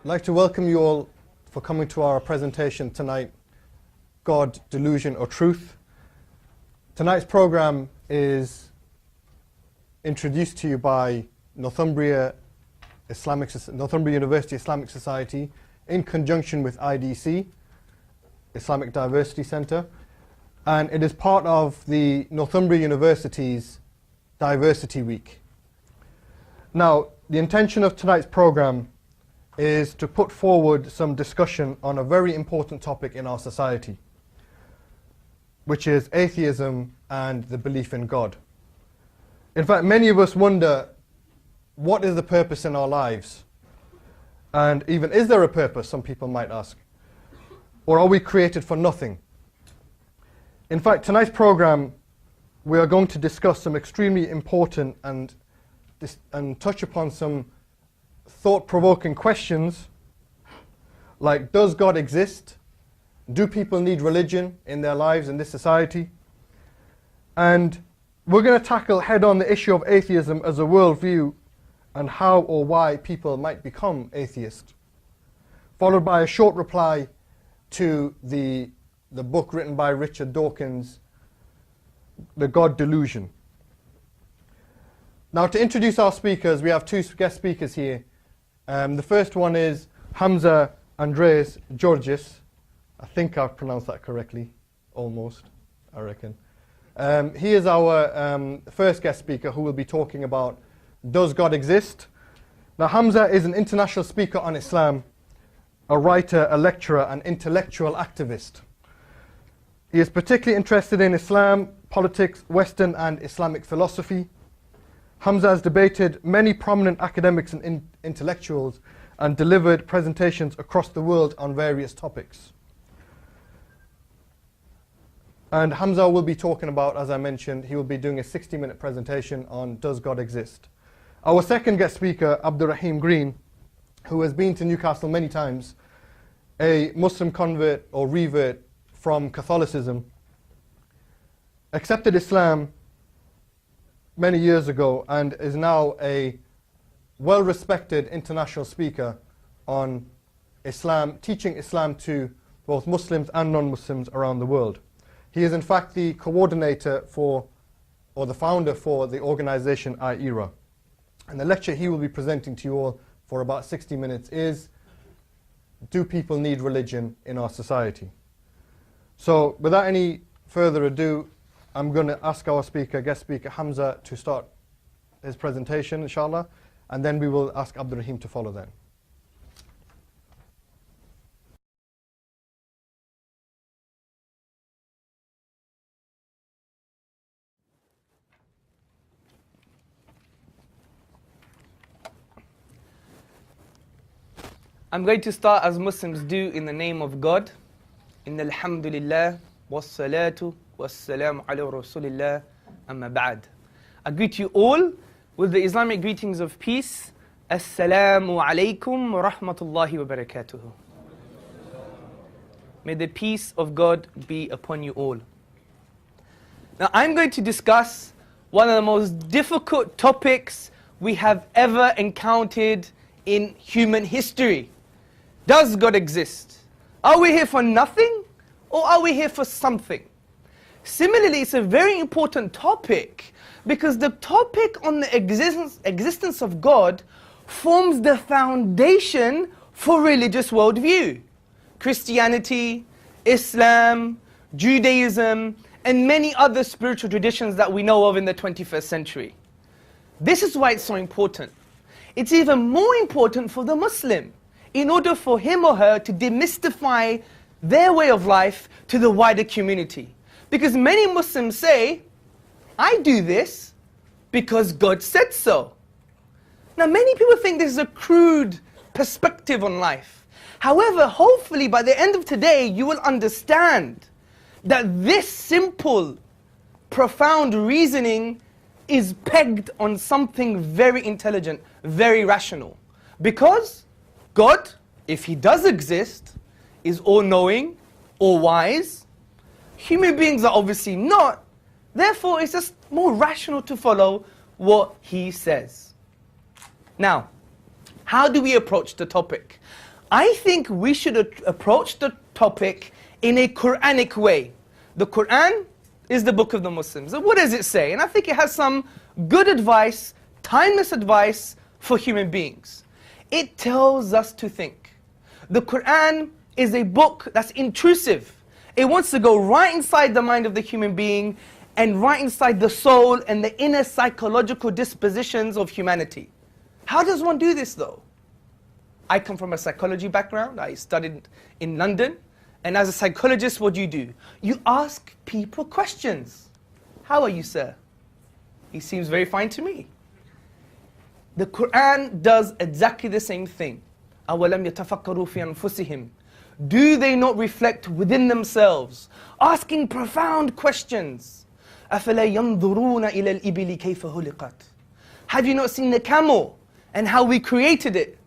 I'd like to welcome you all for coming to our presentation tonight, God, Delusion or Truth. Tonight's program is introduced to you by Northumbria University Islamic Society in conjunction with IDC, Islamic Diversity Centre, and it is part of the Northumbria University's Diversity Week. Now, the intention of tonight's program is to put forward some discussion on a very important topic in our society, which is atheism and the belief in God. In fact, many of us wonder, what is the purpose in our lives? And even, is there a purpose, some people might ask? Or are we created for nothing? In fact, tonight's program, we are going to discuss some extremely important and touch upon some thought-provoking questions like, does God exist? Do people need religion in their lives in this society? And we're going to tackle head-on the issue of atheism as a worldview and how or why people might become atheist, followed by a short reply to the book written by Richard Dawkins, The God Delusion. Now, to introduce our speakers, we have two guest speakers here. The first one is Hamza Andreas Georgis. I think I've pronounced that correctly, almost, I reckon. He is our first guest speaker who will be talking about, does God exist? Now, Hamza is an international speaker on Islam, a writer, a lecturer, and intellectual activist. He is particularly interested in Islam, politics, Western and Islamic philosophy. Hamza has debated many prominent academics and intellectuals and delivered presentations across the world on various topics. And Hamza will be talking about, as I mentioned, he will be doing a 60-minute presentation on does God exist. Our second guest speaker, Abdurrahim Green, who has been to Newcastle many times, a Muslim convert or revert from Catholicism, accepted Islam many years ago and is now a well-respected international speaker on Islam, teaching Islam to both Muslims and non-Muslims around the world. He is in fact the coordinator for, or the founder for, the organization I-ERA. And the lecture he will be presenting to you all for about 60 minutes is, do people need religion in our society? So without any further ado, I'm going to ask our guest speaker Hamza, to start his presentation, inshallah, and then we will ask Abdurrahim to follow then. I'm going to start as Muslims do in the name of God. Innal hamdulillah wassalatu wassalamu ala rasulillah amma ba'd. I greet you all with the Islamic greetings of peace. Assalamu alaikum wa rahmatullahi wa barakatuhu. May the peace of God be upon you all. Now, I'm going to discuss one of the most difficult topics we have ever encountered in human history. Does God exist? Are we here for nothing, or are we here for something? Similarly, it's a very important topic because the topic on the existence of God forms the foundation for religious worldview. Christianity, Islam, Judaism, and many other spiritual traditions that we know of in the 21st century. This is why it's so important. It's even more important for the Muslim, in order for him or her to demystify their way of life to the wider community. Because many Muslims say, I do this because God said so. Now, many people think this is a crude perspective on life. However, hopefully by the end of today, you will understand that this simple, profound reasoning is pegged on something very intelligent, very rational. Because God, if He does exist, is all-knowing, all-wise. Human beings are obviously not. Therefore, it's just more rational to follow what He says. Now, how do we approach the topic? I think we should approach the topic in a Quranic way. The Quran is the book of the Muslims. And what does it say? And I think it has some good advice, timeless advice for human beings. It tells us to think. The Quran is a book that's intrusive. It wants to go right inside the mind of the human being and right inside the soul and the inner psychological dispositions of humanity. How does one do this though? I come from a psychology background. I studied in London. And as a psychologist, what do? You ask people questions. How are you, sir? He seems very fine to me. The Quran does exactly the same thing. أَوَلَمْ يَتَفَكَّرُوا فِي أَنفُسِهِمْ. Do they not reflect within themselves? Asking profound questions. أَفَلَا يَنْظُرُونَ إِلَى الْإِبِلِ كَيْفَ هُلِقَتْ. Have you not seen the camel and how we created it?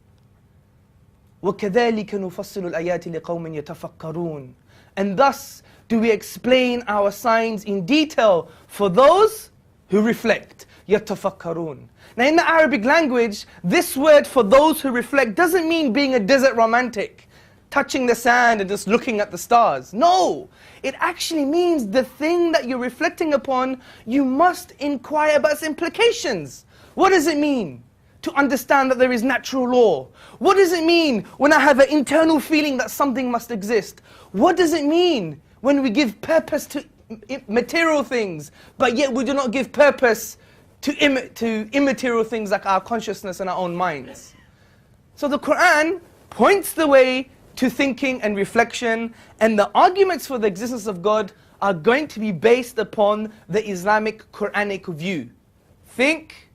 وَكَذَلِكَ نُفَصِّلُ الْآيَاتِ لِقَوْمٍ يَتَفَكَّرُونَ. And thus do we explain our signs in detail for those who reflect. يَتَفَكَّرُونَ. Now in the Arabic language, this word for those who reflect doesn't mean being a desert romantic, touching the sand and just looking at the stars. No, it actually means the thing that you're reflecting upon, you must inquire about its implications. What does it mean to understand that there is natural law? What does it mean when I have an internal feeling that something must exist? What does it mean when we give purpose to material things, but yet we do not give purpose to immaterial things like our consciousness and our own minds? So the Quran points the way to thinking and reflection, and the arguments for the existence of God are going to be based upon the Islamic Quranic view. Think,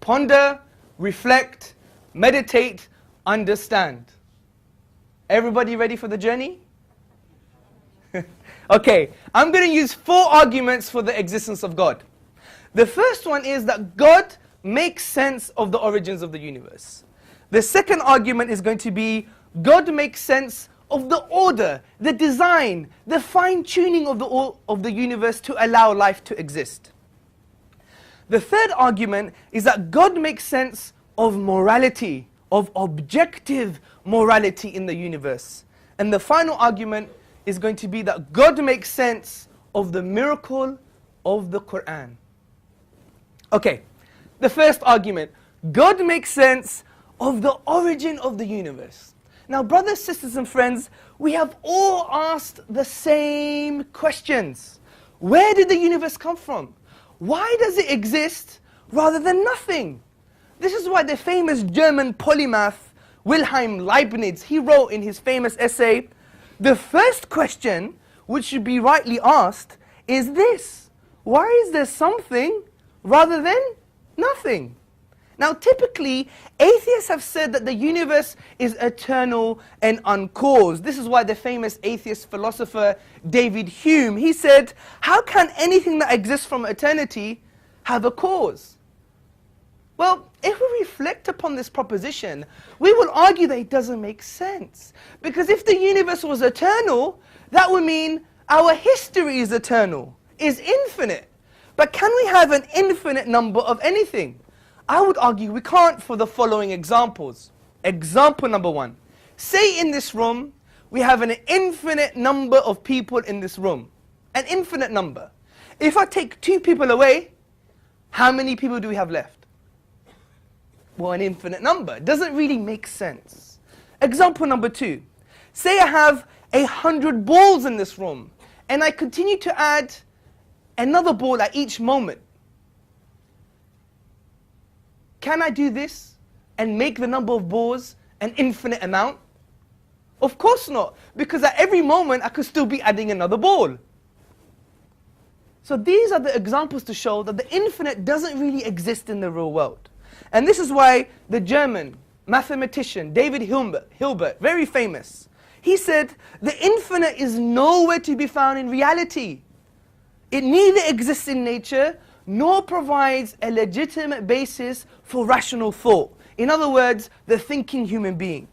ponder, reflect, meditate, understand. Everybody ready for the journey? Okay, I'm going to use 4 arguments for the existence of God. The first one is that God makes sense of the origins of the universe. The second argument is going to be God makes sense of the order, the design, the fine-tuning of the universe to allow life to exist. The third argument is that God makes sense of morality, of objective morality in the universe. And the final argument is going to be that God makes sense of the miracle of the Quran. Okay, the first argument, God makes sense of the origin of the universe. Now, brothers, sisters, and friends, we have all asked the same questions. Where did the universe come from? Why does it exist rather than nothing? This is why the famous German polymath Wilhelm Leibniz, he wrote in his famous essay, the first question which should be rightly asked is this: why is there something rather than nothing? Now typically, atheists have said that the universe is eternal and uncaused. This is why the famous atheist philosopher David Hume, he said, how can anything that exists from eternity have a cause? Well, if we reflect upon this proposition, we will argue that it doesn't make sense. Because if the universe was eternal, that would mean our history is eternal, is infinite. But can we have an infinite number of anything? I would argue we can't for the following examples. Example number 1. Say in this room, we have an infinite number of people in this room. An infinite number. If I take 2 people away, how many people do we have left? Well, an infinite number. It doesn't really make sense. Example number 2. Say I have 100 balls in this room, and I continue to add another ball at each moment. Can I do this and make the number of balls an infinite amount? Of course not, because at every moment I could still be adding another ball. So these are the examples to show that the infinite doesn't really exist in the real world. And this is why the German mathematician David Hilbert, very famous, he said, the infinite is nowhere to be found in reality. It neither exists in nature nor provides a legitimate basis for rational thought. In other words, the thinking human being.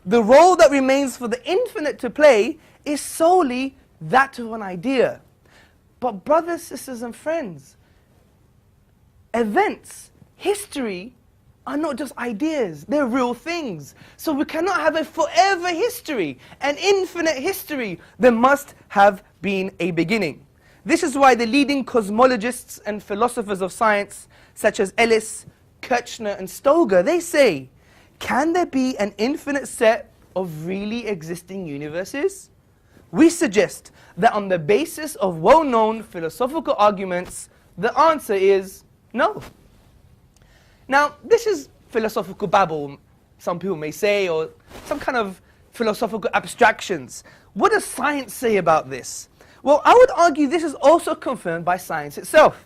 The role that remains for the infinite to play is solely that of an idea. But brothers, sisters, and friends, events, history are not just ideas, they're real things. So we cannot have a forever history, an infinite history. There must have been a beginning. This is why the leading cosmologists and philosophers of science, such as Ellis, Kirchner and Stoger, they say, can there be an infinite set of really existing universes? We suggest that on the basis of well-known philosophical arguments, the answer is no. Now, this is philosophical babble, some people may say, or some kind of philosophical abstractions. What does science say about this? Well, I would argue this is also confirmed by science itself.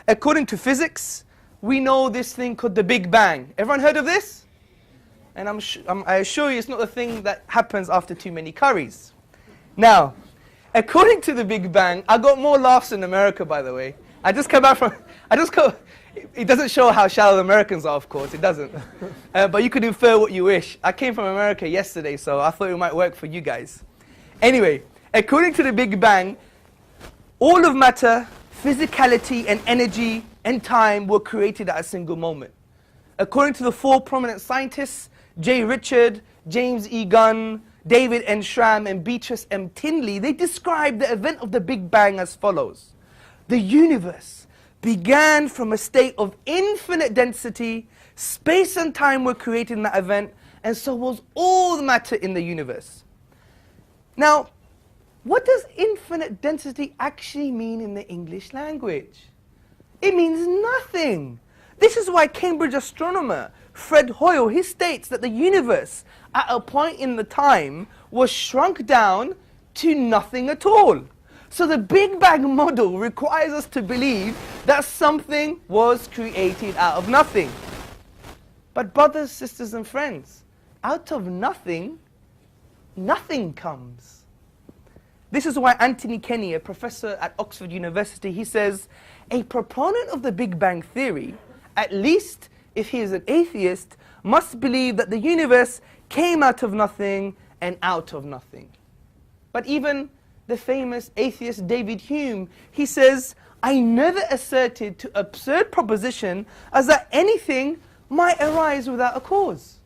According to physics, we know this thing called the Big Bang. Everyone heard of this? And I assure you it's not a thing that happens after too many curries. Now, according to the Big Bang, I got more laughs in America, by the way. It doesn't show how shallow the Americans are, of course, it doesn't. But you could infer what you wish. I came from America yesterday, so I thought it might work for you guys. Anyway, according to the Big Bang, all of matter, physicality and energy and time were created at a single moment. According to the four prominent scientists, J. Richard, James E. Gunn, David N. Schramm and Beatrice M. Tinley, they describe the event of the Big Bang as follows. The universe began from a state of infinite density, space and time were created in that event, and so was all the matter in the universe. Now, what does infinite density actually mean in the English language? It means nothing. This is why Cambridge astronomer Fred Hoyle, he states that the universe at a point in the time was shrunk down to nothing at all. So the Big Bang model requires us to believe that something was created out of nothing. But brothers, sisters and friends, out of nothing, nothing comes. This is why Anthony Kenny, a professor at Oxford University, he says, a proponent of the Big Bang theory, at least if he is an atheist, must believe that the universe came out of nothing and out of nothing. But even the famous atheist David Hume, he says, I never asserted to absurd proposition as that anything might arise without a cause.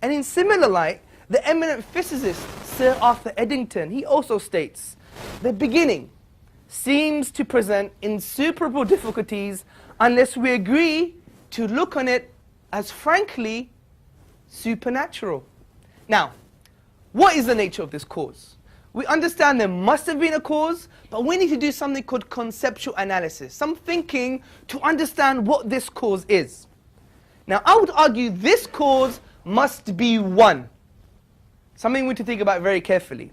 And in similar light, the eminent physicist Sir Arthur Eddington, he also states, the beginning seems to present insuperable difficulties unless we agree to look on it as frankly supernatural. Now, what is the nature of this cause? We understand there must have been a cause, but we need to do something called conceptual analysis, some thinking to understand what this cause is. Now, I would argue this cause must be one. Something we need to think about very carefully,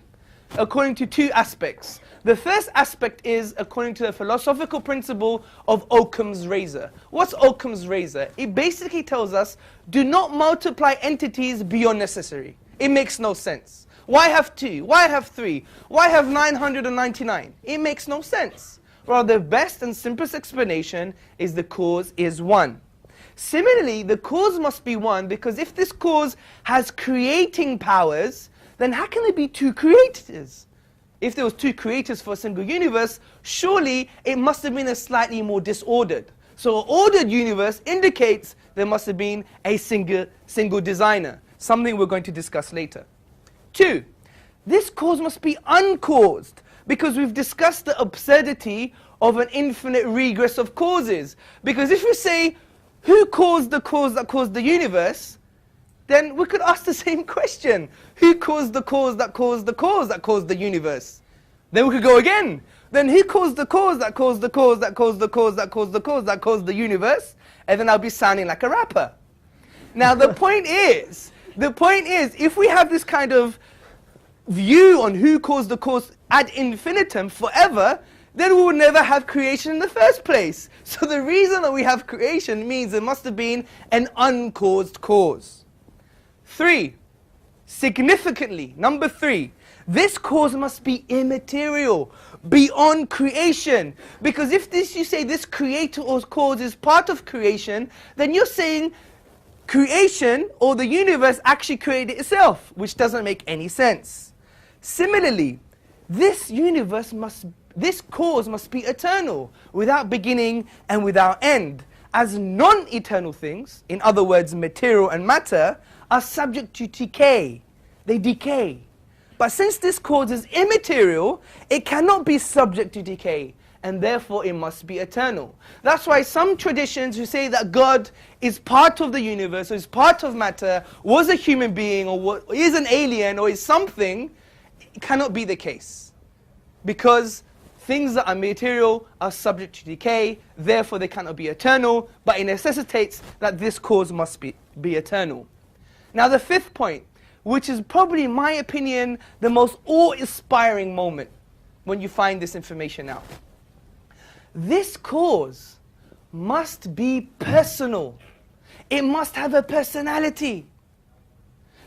according to two aspects. The first aspect is according to the philosophical principle of Occam's razor. What's Occam's razor? It basically tells us, do not multiply entities beyond necessary. It makes no sense. Why have 2? Why have 3? Why have 999? It makes no sense. Well, the best and simplest explanation is the cause is one. Similarly, the cause must be one because if this cause has creating powers, then how can there be two creators? If there was two creators for a single universe, surely it must have been a slightly more disordered. So an ordered universe indicates there must have been a single designer, something we're going to discuss later. 2, this cause must be uncaused, because we've discussed the absurdity of an infinite regress of causes. Because if we say, who caused the cause that caused the universe, then we could ask the same question. Who caused the cause that caused the cause that caused the universe? Then we could go again. Then who caused the cause that caused the cause that caused the cause that caused the cause that caused the universe? And then I'll be sounding like a rapper. Now the point is, if we have this kind of view on who caused the cause ad infinitum forever, then we would never have creation in the first place. So the reason that we have creation means there must have been an uncaused cause. 3, significantly, number 3, this cause must be immaterial, beyond creation. Because if you say this creator or cause is part of creation, then you're saying creation or the universe actually created itself, which doesn't make any sense. Similarly, this cause must be eternal, without beginning and without end. as non-eternal things, in other words, material and matter, are subject to decay. They decay. But since this cause is immaterial, it cannot be subject to decay, and therefore it must be eternal. That's why some traditions who say that God is part of the universe, or is part of matter, was a human being, or is an alien, or is something, it cannot be the case. Because things that are material are subject to decay, therefore they cannot be eternal, but it necessitates that this cause must be eternal. Now the fifth point, which is probably, in my opinion, the most awe-inspiring moment when you find this information out. This cause must be personal. It must have a personality.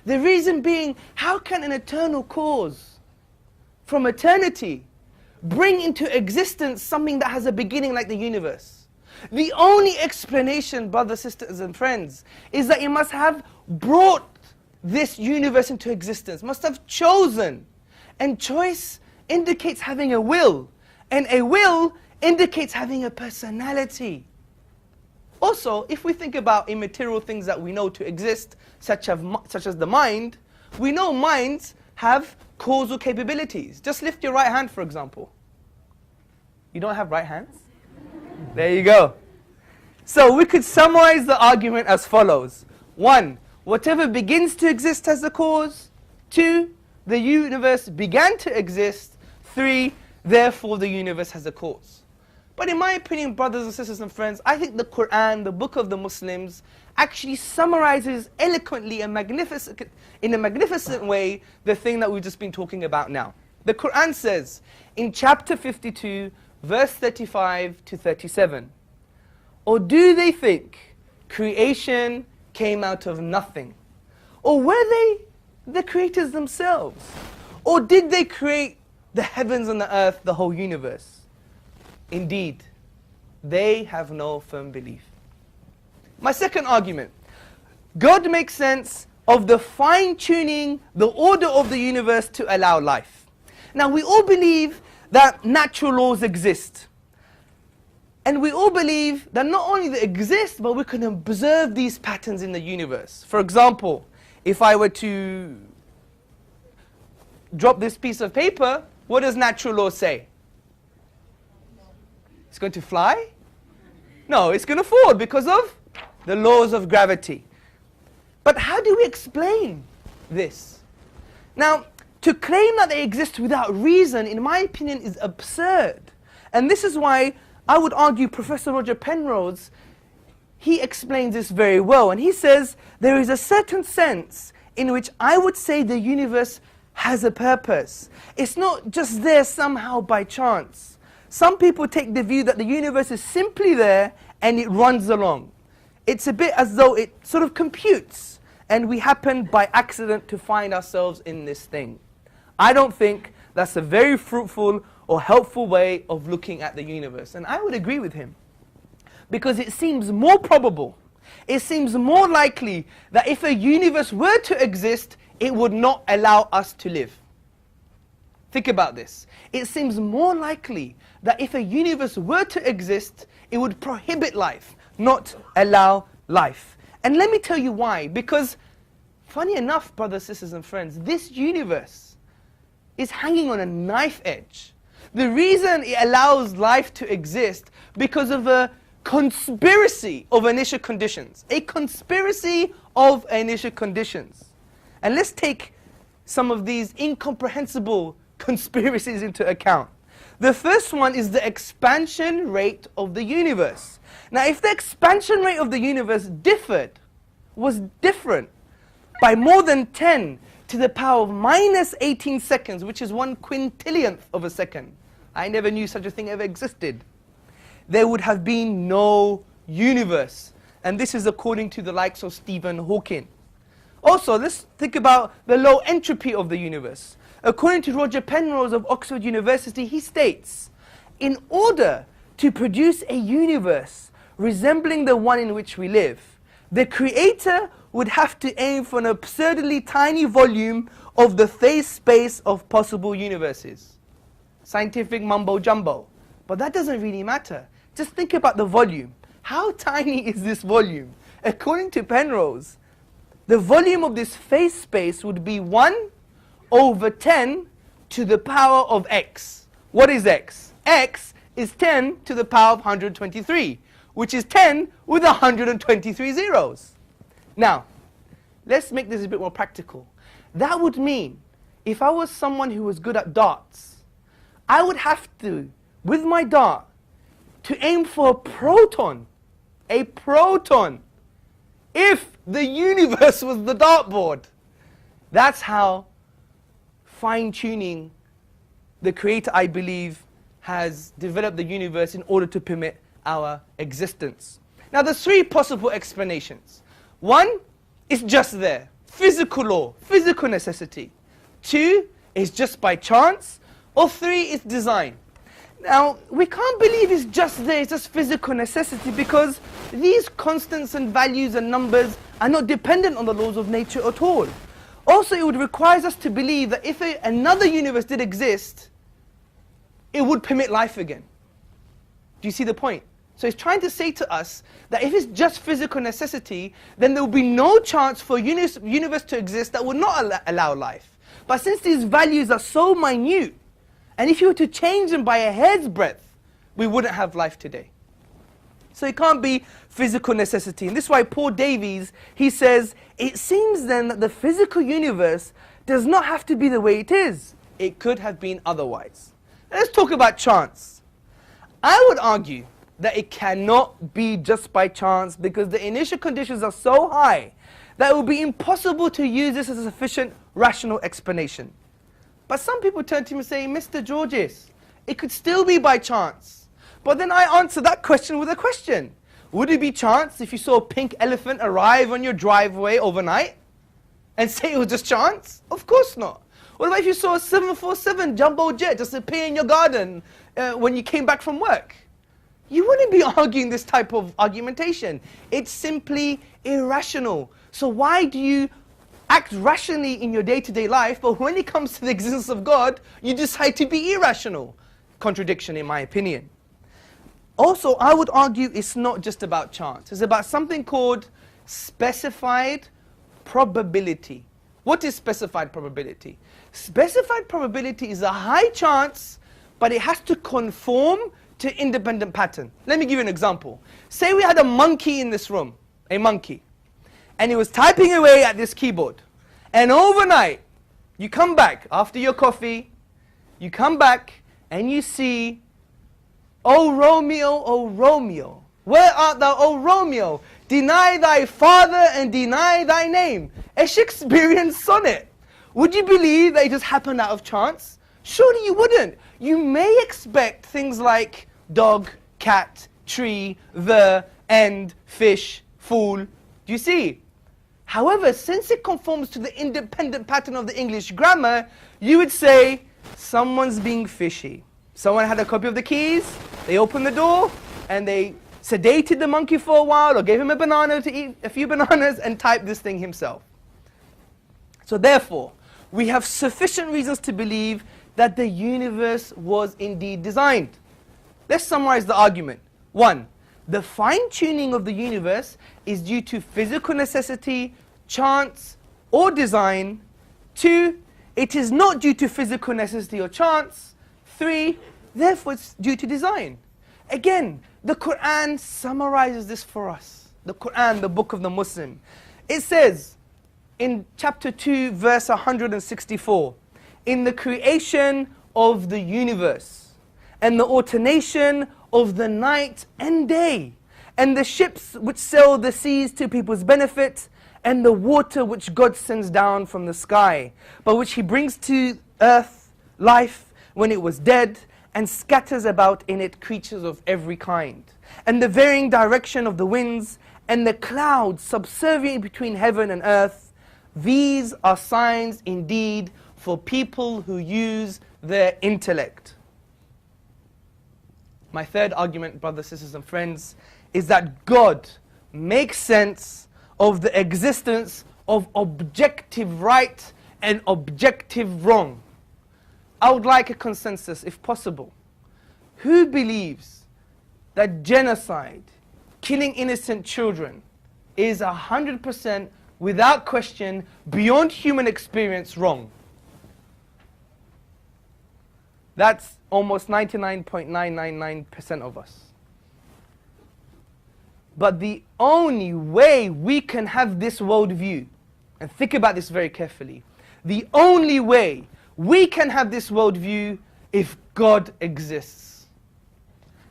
The reason being, how can an eternal cause from eternity bring into existence something that has a beginning like the universe? The only explanation, brothers, sisters and friends, is that it must have brought this universe into existence, must have chosen. And choice indicates having a will, and a will indicates having a personality. Also, if we think about immaterial things that we know to exist, such as the mind, we know minds have causal capabilities. Just lift your right hand, for example. You don't have right hands? There you go. So we could summarize the argument as follows. 1, whatever begins to exist has a cause. 2, the universe began to exist. 3, therefore the universe has a cause. But in my opinion, brothers and sisters and friends, I think the Quran, the book of the Muslims, actually summarizes eloquently and in a magnificent way the thing that we've just been talking about now. The Quran says in chapter 52, verse 35 to 37, or do they think creation came out of nothing? Or were they the creators themselves? Or did they create the heavens and the earth, the whole universe? Indeed, they have no firm belief. My second argument, God makes sense of the fine-tuning, the order of the universe to allow life. Now we all believe that natural laws exist. And we all believe that not only they exist, but we can observe these patterns in the universe. For example, if I were to drop this piece of paper, what does natural law say? It's going to fly? No, it's going to fall because of the laws of gravity. But how do we explain this? Now, to claim that they exist without reason, in my opinion, is absurd. And this is why I would argue Professor Roger Penrose, he explains this very well. And he says, there is a certain sense in which I would say the universe has a purpose. It's not just there somehow by chance. Some people take the view that the universe is simply there and it runs along. It's a bit as though it sort of computes and we happen by accident to find ourselves in this thing. I don't think that's a very fruitful or helpful way of looking at the universe. And I would agree with him. Because it seems more probable, it seems more likely that if a universe were to exist, it would not allow us to live. Think about this. It seems more likely that if a universe were to exist, it would prohibit life, not allow life. And let me tell you why. Because, funny enough, brothers, sisters and friends, this universe is hanging on a knife edge. The reason it allows life to exist because of a conspiracy of initial conditions. A conspiracy of initial conditions. And let's take some of these incomprehensible conspiracies into account. The first one is the expansion rate of the universe. Now, if the expansion rate of the universe was different by more than 10 to the power of minus 18 seconds, which is 1/quintillionth of a second, I never knew such a thing ever existed, there would have been no universe. And this is according to the likes of Stephen Hawking. Also, let's think about the low entropy of the universe. According to Roger Penrose of Oxford University, he states, in order to produce a universe resembling the one in which we live, the creator would have to aim for an absurdly tiny volume of the phase space of possible universes. Scientific mumbo jumbo. But that doesn't really matter. Just think about the volume. how tiny is this volume? According to Penrose, the volume of this phase space would be 1 over 10 to the power of x. What is x? X is 10 to the power of 123, which is 10 with 123 zeros. Now, let's make this a bit more practical. That would mean, if I was someone who was good at darts, I would have to, with my dart, to aim for a proton. A proton. If the universe was the dartboard. That's how fine-tuning the Creator, I believe, has developed the universe in order to permit our existence. Now, there's 3 possible explanations. 1 is just there. Physical law, physical necessity. 2 is just by chance. Or 3 is design. Now, we can't believe it's just there, it's just physical necessity, because these constants and values and numbers are not dependent on the laws of nature at all. Also, it would require us to believe that if another universe did exist, it would permit life again. Do you see the point? So it's trying to say to us that if it's just physical necessity, then there will be no chance for a universe to exist that would not allow life. But since these values are so minute, and if you were to change them by a hair's breadth, we wouldn't have life today. So it can't be physical necessity. And this is why Paul Davies, he says, it seems then that the physical universe does not have to be the way it is. It could have been otherwise. Let's talk about chance. I would argue that it cannot be just by chance, because the initial conditions are so high that it would be impossible to use this as a sufficient rational explanation. But some people turn to him and say, Mr. Georges, it could still be by chance. But then I answer that question with a question. Would it be chance if you saw a pink elephant arrive on your driveway overnight and say it was just chance? Of course not. What about if you saw a 747 jumbo jet just appear in your garden when you came back from work? You wouldn't be arguing this type of argumentation. It's simply irrational. So why do you act rationally in your day-to-day life, but when it comes to the existence of God, you decide to be irrational? Contradiction, in my opinion. Also, I would argue it's not just about chance. It's about something called specified probability. What is specified probability? Specified probability is a high chance, but it has to conform to independent pattern. Let me give you an example. Say we had a monkey in this room, a monkey, and he was typing away at this keyboard. And overnight, you come back after your coffee, you come back and you see, O Romeo, where art thou, O Romeo? Deny thy father and deny thy name. A Shakespearean sonnet. Would you believe that it just happened out of chance? Surely you wouldn't. You may expect things like dog, cat, tree, the, end, fish, fool. Do you see? However, since it conforms to the independent pattern of the English grammar, you would say, someone's being fishy. Someone had a copy of the keys, they opened the door, and they sedated the monkey for a while, or gave him a banana to eat, a few bananas, and typed this thing himself. So therefore, we have sufficient reasons to believe that the universe was indeed designed. Let's summarize the argument. 1. The fine-tuning of the universe is due to physical necessity, chance, or design. 2. It is not due to physical necessity or chance. 3. Therefore, it's due to design. Again, the Quran summarizes this for us. The Quran, the book of the Muslim. It says in chapter 2, verse 164, in the creation of the universe, and the alternation of the night and day, and the ships which sail the seas to people's benefit, and the water which God sends down from the sky, by which He brings to earth life when it was dead, and scatters about in it creatures of every kind, and the varying direction of the winds, and the clouds subservient between heaven and earth. These are signs indeed for people who use their intellect. My third argument, brothers, sisters, and friends, is that God makes sense of the existence of objective right and objective wrong. I would like a consensus, if possible. Who believes that genocide, killing innocent children is 100%, without question, beyond human experience, wrong. That's almost 99.999% of us. But the only way we can have this worldview, and think about this very carefully, the only way we can have this worldview if God exists.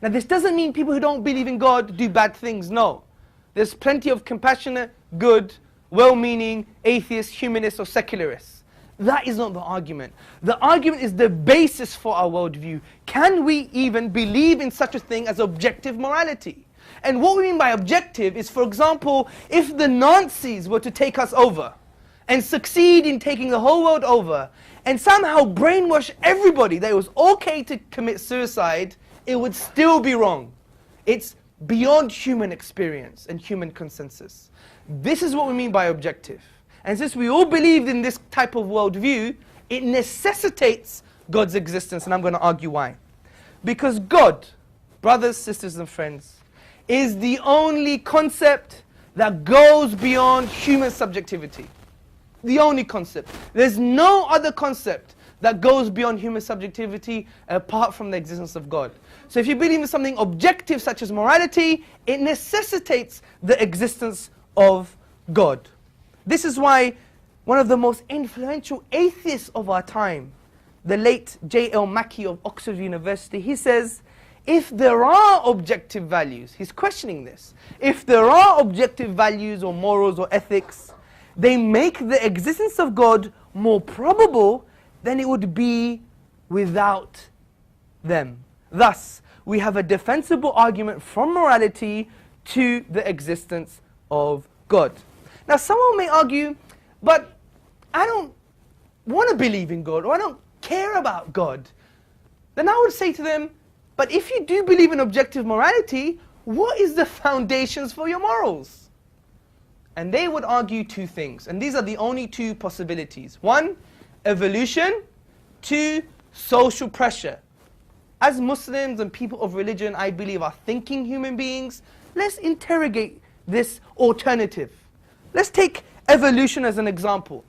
Now this doesn't mean people who don't believe in God do bad things, no. There's plenty of compassionate, good, well-meaning atheists, humanists or secularists. That is not the argument. The argument is the basis for our worldview. Can we even believe in such a thing as objective morality? And what we mean by objective is, for example, if the Nazis were to take us over and succeed in taking the whole world over and somehow brainwash everybody that it was okay to commit suicide, it would still be wrong. It's beyond human experience and human consensus. This is what we mean by objective. And since we all believe in this type of worldview, it necessitates God's existence, and I'm going to argue why. Because God, brothers, sisters and friends, is the only concept that goes beyond human subjectivity. The only concept. There's no other concept that goes beyond human subjectivity apart from the existence of God. So if you believe in something objective such as morality, it necessitates the existence of God. This is why one of the most influential atheists of our time, the late J.L. Mackie of Oxford University, he says, if there are objective values, he's questioning this, if there are objective values or morals or ethics, they make the existence of God more probable than it would be without them. Thus, we have a defensible argument from morality to the existence of God. Now someone may argue, but I don't want to believe in God, or I don't care about God. Then I would say to them, but if you do believe in objective morality, what is the foundations for your morals? And they would argue two things, and these are the only two possibilities. One, evolution. Two, social pressure. As Muslims and people of religion, I believe, are thinking human beings, let's interrogate this alternative. Let's take evolution as an example.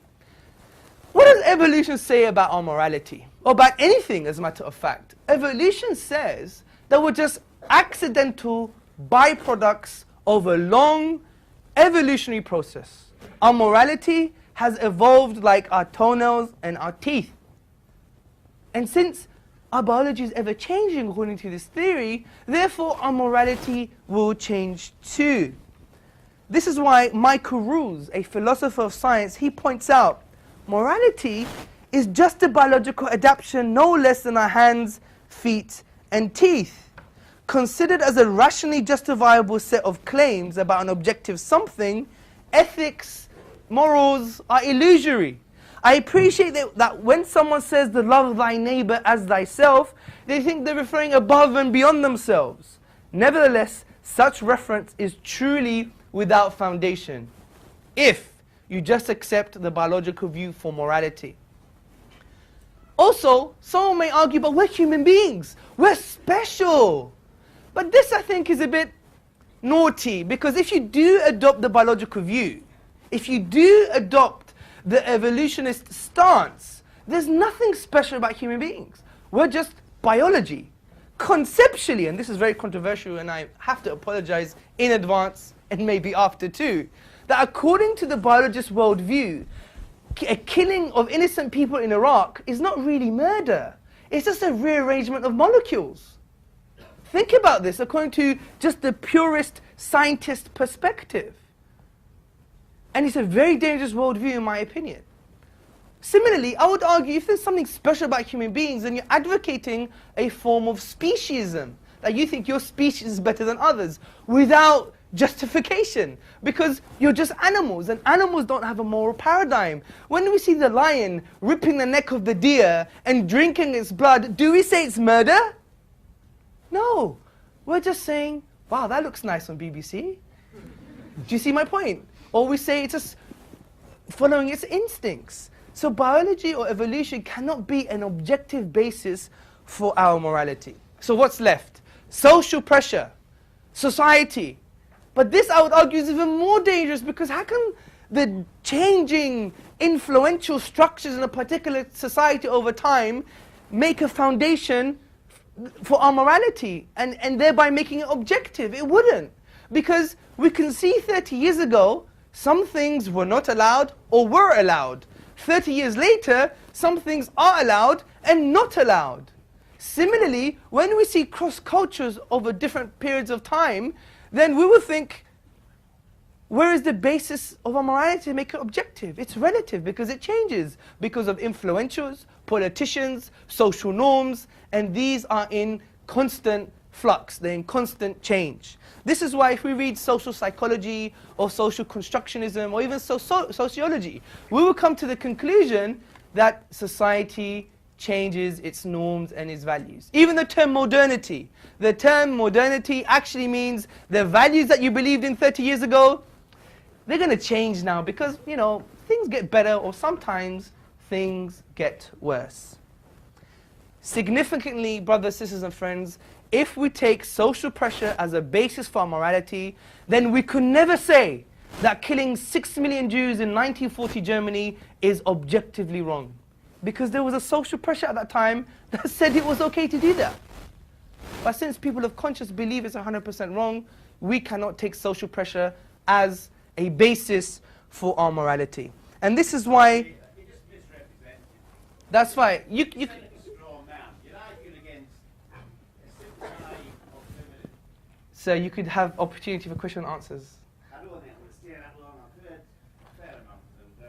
What does evolution say about our morality? Or about anything, as a matter of fact? Evolution says that we're just accidental byproducts of a long evolutionary process. Our morality has evolved like our toenails and our teeth. And since our biology is ever changing according to this theory, therefore our morality will change too. This is why Michael Ruse, a philosopher of science, he points out, morality is just a biological adaptation no less than our hands, feet and teeth. Considered as a rationally justifiable set of claims about an objective something, ethics, morals are illusory. I appreciate that when someone says to love thy neighbor as thyself, they think they're referring above and beyond themselves. Nevertheless, such reference is truly without foundation, if you just accept the biological view for morality. Also, someone may argue, but we're human beings, we're special. But this, I think, is a bit naughty, because if you do adopt the biological view, if you do adopt the evolutionist stance, there's nothing special about human beings. We're just biology. Conceptually, and this is very controversial and I have to apologize in advance and maybe after too, that according to the biologist worldview, a killing of innocent people in Iraq is not really murder. It's just a rearrangement of molecules. Think about this according to just the purist scientist perspective. And it's a very dangerous worldview in my opinion. Similarly, I would argue if there's something special about human beings, then you're advocating a form of speciesism, that you think your species is better than others, without justification, because you're just animals, and animals don't have a moral paradigm. When we see the lion ripping the neck of the deer and drinking its blood, do we say it's murder? No. We're just saying, wow, that looks nice on BBC. Do you see my point? Or we say it's just following its instincts. So biology or evolution cannot be an objective basis for our morality. So what's left? Social pressure, society, But this, I would argue, is even more dangerous, because how can the changing influential structures in a particular society over time make a foundation for our morality, and thereby making it objective? It wouldn't. Because we can see 30 years ago, some things were not allowed or were allowed. 30 years later, some things are allowed and not allowed. Similarly, when we see cross cultures over different periods of time, then we will think, where is the basis of our morality to make it objective? It's relative, because it changes because of influentials, politicians, social norms, and these are in constant flux, they're in constant change. This is why if we read social psychology or social constructionism or even sociology, we will come to the conclusion that society changes its norms and its values. Even the term modernity actually means the values that you believed in 30 years ago, they're going to change now, because, you know, things get better, or sometimes things get worse. Significantly, brothers, sisters and friends, if we take social pressure as a basis for our morality, then we could never say that killing 6 million Jews in 1940 Germany is objectively wrong. Because there was a social pressure at that time that said it was okay to do that. But since people of conscience believe it's 100% wrong, we cannot take social pressure as a basis for our morality. And this is why... You just misrepresent. That's right. So you could have opportunity for question and answers. I don't want to stay that long. I've heard a fair amount, and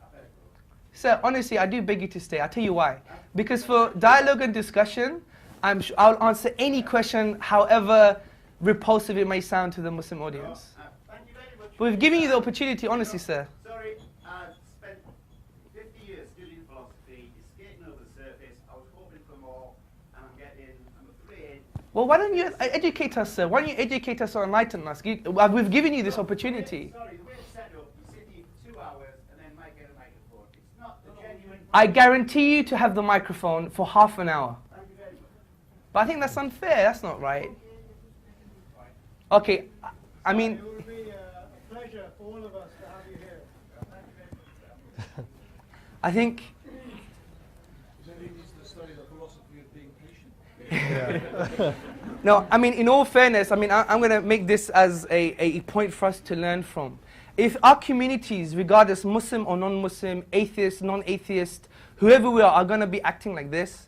I better go. Sir, honestly, I do beg you to stay. I'll tell you why. Because for dialogue and discussion, I'll answer any question, however repulsive it may sound to the Muslim audience. Thank you very much. But we've given you the opportunity, honestly, sir. Sorry, I've spent 50 years studying philosophy. It's skating over the surface. I was hoping for more, and I'm afraid... Well, why don't you educate us, sir? Why don't you educate us or enlighten us? We've given you this opportunity. Sorry, the way it's set up, you sit here for 2 hours and then might get a microphone. It's not the genuine... I guarantee you to have the microphone for half an hour. Thank you very much. But I think that's unfair. That's not right. Okay, I mean... It would be a pleasure for all of us to have you here. Thank you very much. I think... No, I mean, in all fairness, I mean, I'm going to make this as a point for us to learn from. If our communities, regardless Muslim or non-Muslim, atheist, non-atheist, whoever we are going to be acting like this,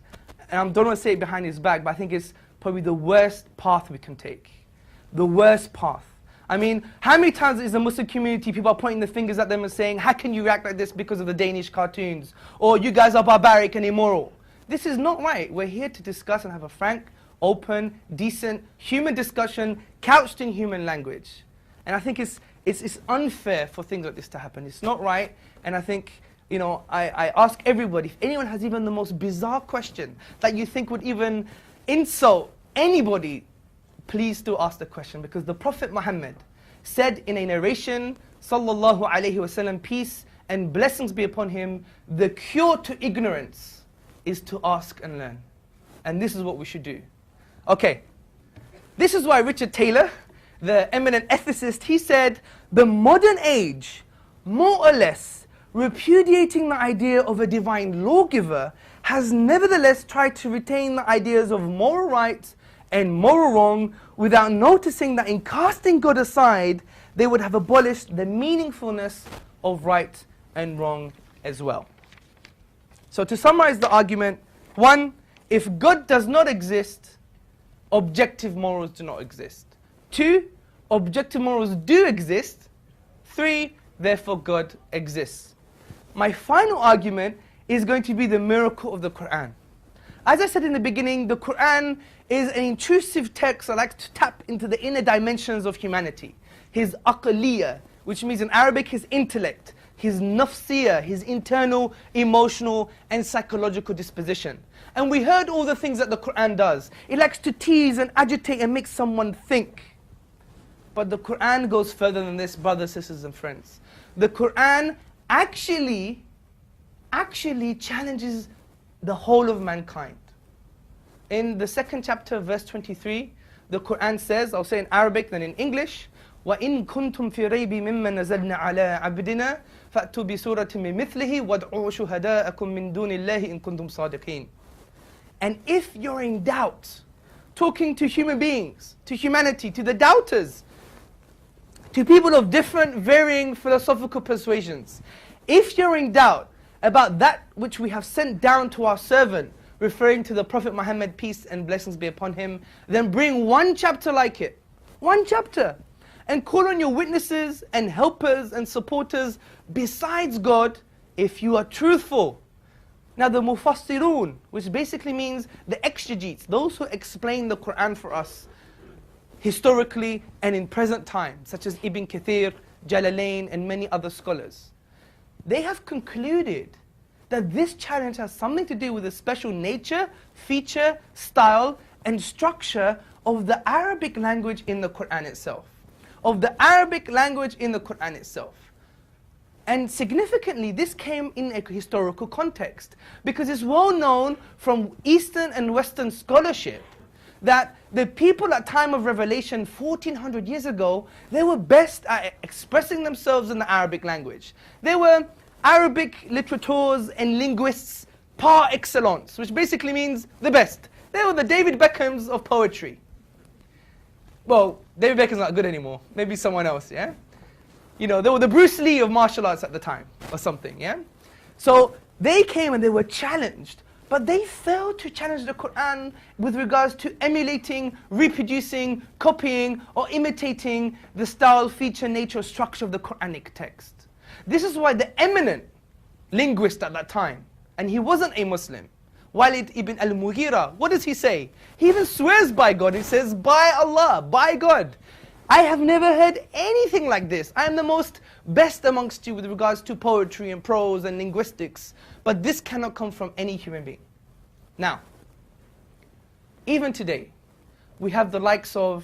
and I don't want to say it behind his back, but I think it's probably the worst path we can take. The worst path. I mean, how many times is the Muslim community, people are pointing the fingers at them and saying, how can you react like this because of the Danish cartoons? Or you guys are barbaric and immoral. This is not right. We're here to discuss and have a frank, open, decent, human discussion couched in human language. And I think it's unfair for things like this to happen. It's not right. And I think, you know, I ask everybody, if anyone has even the most bizarre question that you think would even insult anybody, please do ask the question. Because the Prophet Muhammad said in a narration, sallallahu alayhi wasallam, peace and blessings be upon him, the cure to ignorance is to ask and learn. And this is what we should do. Okay, this is why Richard Taylor, the eminent ethicist, he said, the modern age, more or less, repudiating the idea of a divine lawgiver, has nevertheless tried to retain the ideas of moral right and moral wrong, without noticing that in casting God aside, they would have abolished the meaningfulness of right and wrong as well. So to summarize the argument, 1, if God does not exist, objective morals do not exist. 2, objective morals do exist. 3, therefore God exists. My final argument is going to be the miracle of the Quran. As I said in the beginning, the Quran is an intrusive text that likes to tap into the inner dimensions of humanity. His aqliyah, which means in Arabic his intellect, his nafsiyah, his internal, emotional and psychological disposition. And we heard all the things that the Quran does. It likes to tease and agitate and make someone think. But the Quran goes further than this, brothers, sisters and friends. The Quran actually challenges the whole of mankind. In the 2nd chapter, verse 23, the Quran says, I'll say in Arabic then in English, وَإِن كُنْتُمْ فِي رَيْبٍ مِمَّا نَزَلْنَا عَلَىٰ عَبْدِنَا فَأْتُوا بِسُورَةٍ مِّن مِثْلِهِ وَادْعُوا شُهَدَاءَكُم مِّن دُونِ اللَّهِ إِن كُنْتُمْ صَادِقِينَ. And if you're in doubt, talking to human beings, to humanity, to the doubters, to people of different varying philosophical persuasions, if you're in doubt about that which we have sent down to our servant, referring to the Prophet Muhammad, peace and blessings be upon him, then bring one chapter like it, one chapter, and call on your witnesses and helpers and supporters besides God if you are truthful. Now the mufassirun, which basically means the exegetes, those who explain the Quran for us, historically and in present time, such as Ibn Kathir, Jalalain and many other scholars, they have concluded that this challenge has something to do with the special nature, feature, style and structure of the Arabic language in the Quran itself. Of the Arabic language in the Quran itself. And significantly, this came in a historical context, because it's well known from Eastern and Western scholarship that the people at time of revelation 1400 years ago, they were best at expressing themselves in the Arabic language. They were Arabic literateurs and linguists par excellence, which basically means the best. They were the David Beckhams of poetry. Well, David Beckham's not good anymore. Maybe someone else, yeah? You know, they were the Bruce Lee of martial arts at the time, or something, yeah? So they came and they were challenged, but they failed to challenge the Quran with regards to emulating, reproducing, copying, or imitating the style, feature, nature, structure of the Quranic text. This is why the eminent linguist at that time, and he wasn't a Muslim, Walid ibn al-Mughira, what does he say? He even swears by God. He says, by Allah, by God, I have never heard anything like this. I am the most best amongst you with regards to poetry and prose and linguistics. But this cannot come from any human being. Now, even today, we have the likes of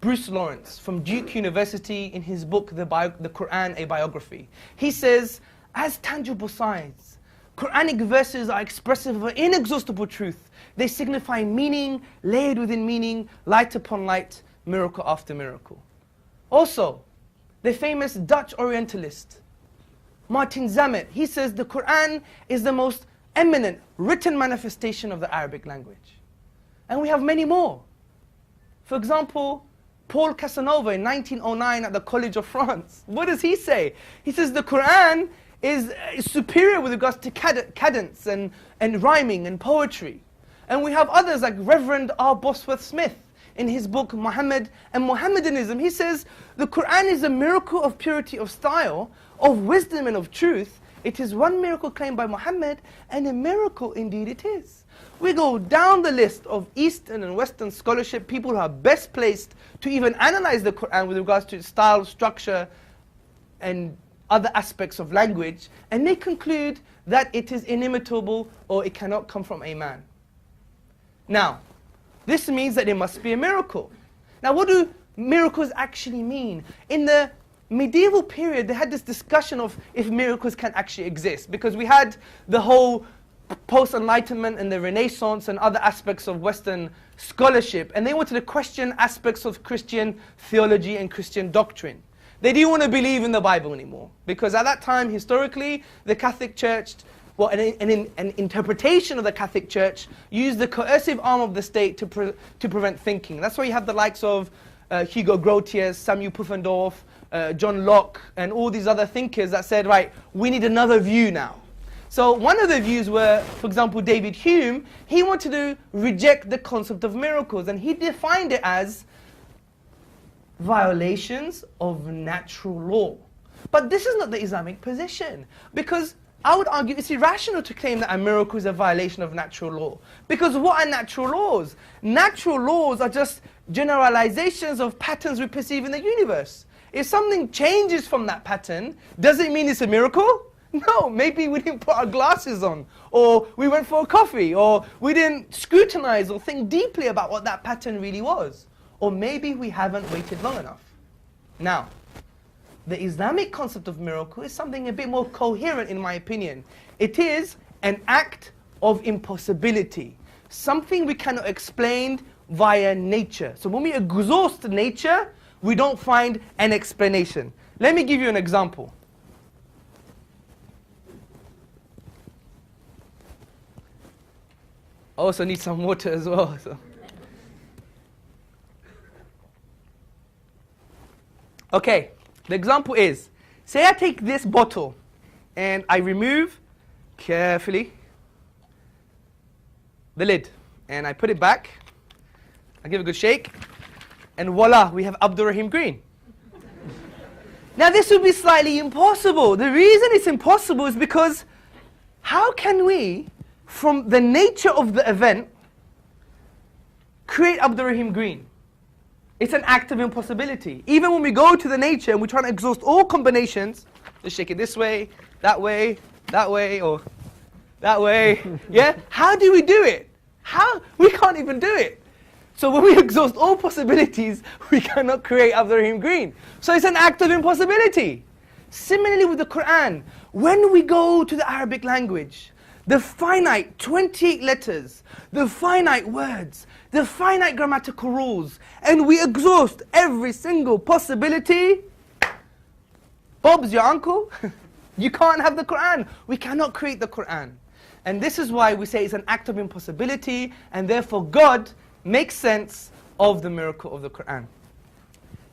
Bruce Lawrence from Duke University in his book, The Quran, A Biography. He says, as tangible signs, Quranic verses are expressive of an inexhaustible truth. They signify meaning, layered within meaning, light upon light, miracle after miracle. Also, the famous Dutch Orientalist, Martin Zamet, he says the Quran is the most eminent written manifestation of the Arabic language. And we have many more. For example, Paul Casanova in 1909 at the College of France. What does he say? He says the Quran is superior with regards to cadence and rhyming and poetry. And we have others like Reverend R. Bosworth Smith in his book Muhammad and Mohammedanism. He says the Quran is a miracle of purity of style, of wisdom and of truth. It is one miracle claimed by Muhammad, and a miracle indeed it is. We go down the list of Eastern and Western scholarship, people who are best placed to even analyze the Quran with regards to style, structure and other aspects of language, and they conclude that it is inimitable or it cannot come from a man. Now, this means that it must be a miracle. Now, what do miracles actually mean? In the medieval period, they had this discussion of if miracles can actually exist, because we had the whole post-enlightenment and the Renaissance and other aspects of Western scholarship, and they wanted to question aspects of Christian theology and Christian doctrine. They didn't want to believe in the Bible anymore, because at that time, historically, the Catholic Church, well, an interpretation of the Catholic Church used the coercive arm of the state to prevent thinking. That's why you have the likes of Hugo Grotius, Samuel Pufendorf, John Locke, and all these other thinkers that said, right, we need another view now. So one of the views were, for example, David Hume, he wanted to reject the concept of miracles, and he defined it as violations of natural law. But this is not the Islamic position, because I would argue it's irrational to claim that a miracle is a violation of natural law. Because what are natural laws? Natural laws are just generalizations of patterns we perceive in the universe. If something changes from that pattern, does it mean it's a miracle? No, maybe we didn't put our glasses on, or we went for a coffee, or we didn't scrutinize or think deeply about what that pattern really was. Or maybe we haven't waited long enough. Now, the Islamic concept of miracle is something a bit more coherent in my opinion. It is an act of impossibility. Something we cannot explain via nature. So when we exhaust nature, we don't find an explanation. Let me give you an example. I also need some water as well. So. Okay, the example is, say I take this bottle and I remove carefully the lid and I put it back, I give it a good shake, and voila, we have Abdul Rahim Green. Now this would be slightly impossible. The reason it's impossible is because how can we, from the nature of the event, create Abdul Rahim Green? It's an act of impossibility. Even when we go to the nature and we try to exhaust all combinations, just shake it this way, or that way, yeah? How do we do it? How? We can't even do it. So when we exhaust all possibilities, we cannot create Abdul Rahim Green. So it's an act of impossibility. Similarly with the Quran, when we go to the Arabic language, the finite 28 letters, the finite words, the finite grammatical rules, and we exhaust every single possibility, Bob's your uncle, you can't have the Quran. We cannot create the Quran. And this is why we say it's an act of impossibility, and therefore God makes sense of the miracle of the Quran.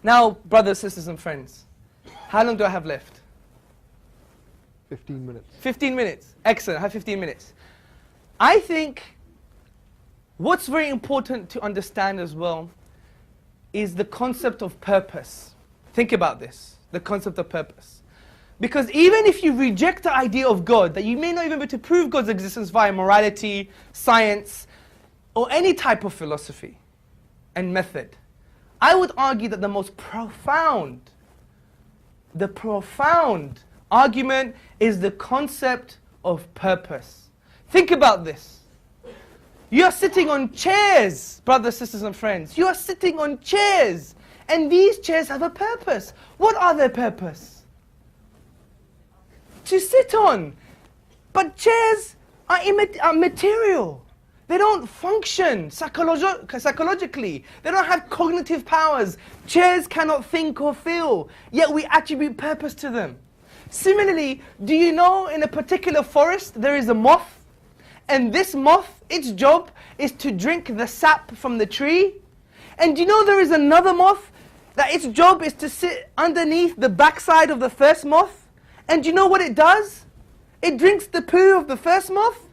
Now, brothers, sisters and friends, how long do I have left? 15 minutes. 15 minutes. Excellent. I have 15 minutes. I think what's very important to understand as well is the concept of purpose. Think about this, the concept of purpose. Because even if you reject the idea of God, that you may not even be able to prove God's existence via morality, science, or any type of philosophy and method, I would argue that the most profound argument is the concept of purpose. Think about this. You are sitting on chairs, brothers, sisters and friends. You are sitting on chairs, and these chairs have a purpose. What are their purpose? To sit on. But chairs are material. They don't function psychologically. They don't have cognitive powers. Chairs cannot think or feel, yet we attribute purpose to them. Similarly, do you know in a particular forest there is a moth? And this moth, its job is to drink the sap from the tree. And do you know there is another moth that its job is to sit underneath the backside of the first moth? And do you know what it does? It drinks the poo of the first moth.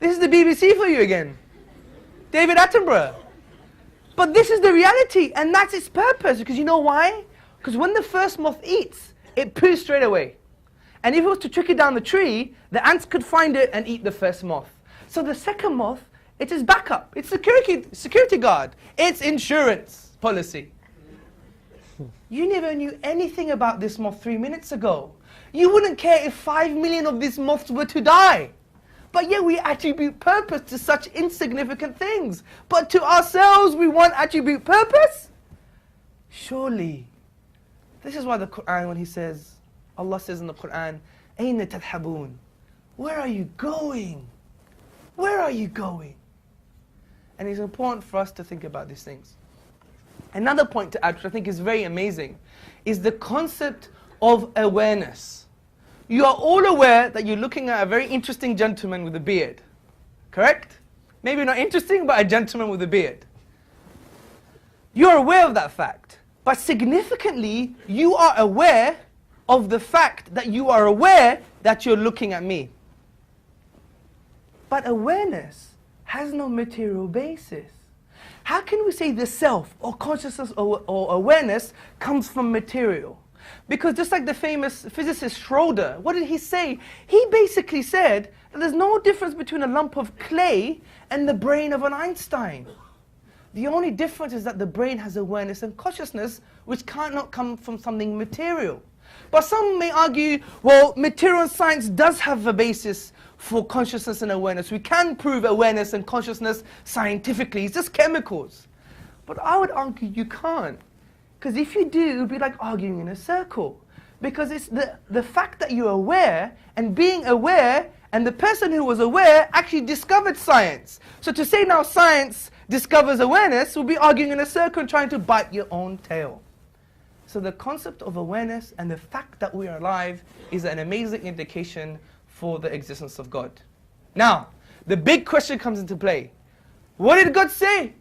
This is the BBC for you again. David Attenborough. But this is the reality, and that's its purpose. Because you know why? Because when the first moth eats, it poos straight away. And if it was to trick it down the tree, the ants could find it and eat the first moth. So the second moth, it is backup. It's security guard. It's insurance policy. You never knew anything about this moth 3 minutes ago. You wouldn't care if 5 million of these moths were to die. But yet we attribute purpose to such insignificant things. But to ourselves we want attribute purpose? Surely. This is why the Quran, when He says, Allah says in the Quran, أَيْنَ تَذْهَبُونَ? Where are you going? Where are you going? And it's important for us to think about these things. Another point to add, which I think is very amazing, is the concept of awareness. You are all aware that you're looking at a very interesting gentleman with a beard. Correct? Maybe not interesting, but a gentleman with a beard. You're aware of that fact. But significantly, you are aware of the fact that you are aware that you're looking at me. But awareness has no material basis. How can we say the self or consciousness or awareness comes from material? Because just like the famous physicist Schroeder, what did he say? He basically said that there's no difference between a lump of clay and the brain of an Einstein. The only difference is that the brain has awareness and consciousness, which cannot come from something material. But some may argue, well, material science does have a basis for consciousness and awareness. We can prove awareness and consciousness scientifically. It's just chemicals. But I would argue you can't. Because if you do, it would be like arguing in a circle. Because it's the fact that you're aware, and being aware, and the person who was aware actually discovered science. So to say now science discovers awareness, we'll be arguing in a circle and trying to bite your own tail. So the concept of awareness and the fact that we are alive is an amazing indication for the existence of God. Now, the big question comes into play. What did God say?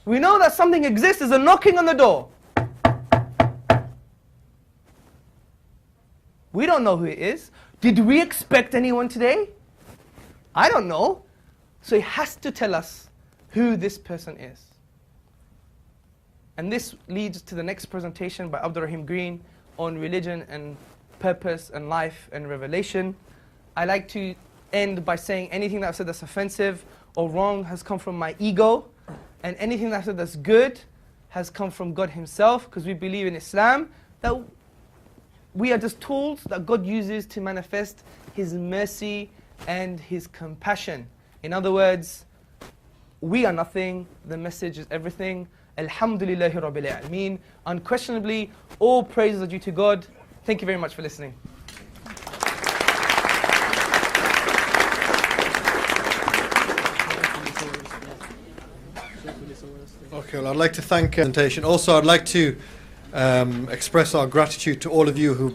We know that something exists. There's a knocking on the door. We don't know who it is. Did we expect anyone today? I don't know. So He has to tell us who this person is. And this leads to the next presentation by Abdul Rahim Green on religion and purpose and life and revelation. I like to end by saying anything that I've said that's offensive or wrong has come from my ego, and anything that I've said that's good has come from God Himself, because we believe in Islam that we are just tools that God uses to manifest His mercy and His compassion. In other words, we are nothing, the message is everything. Alhamdulillahi Rabbil Alameen. Unquestionably, all praises are due to God. Thank you very much for listening. Okay, well, I'd like to thank presentation. Also, I'd like to express our gratitude to all of you who've been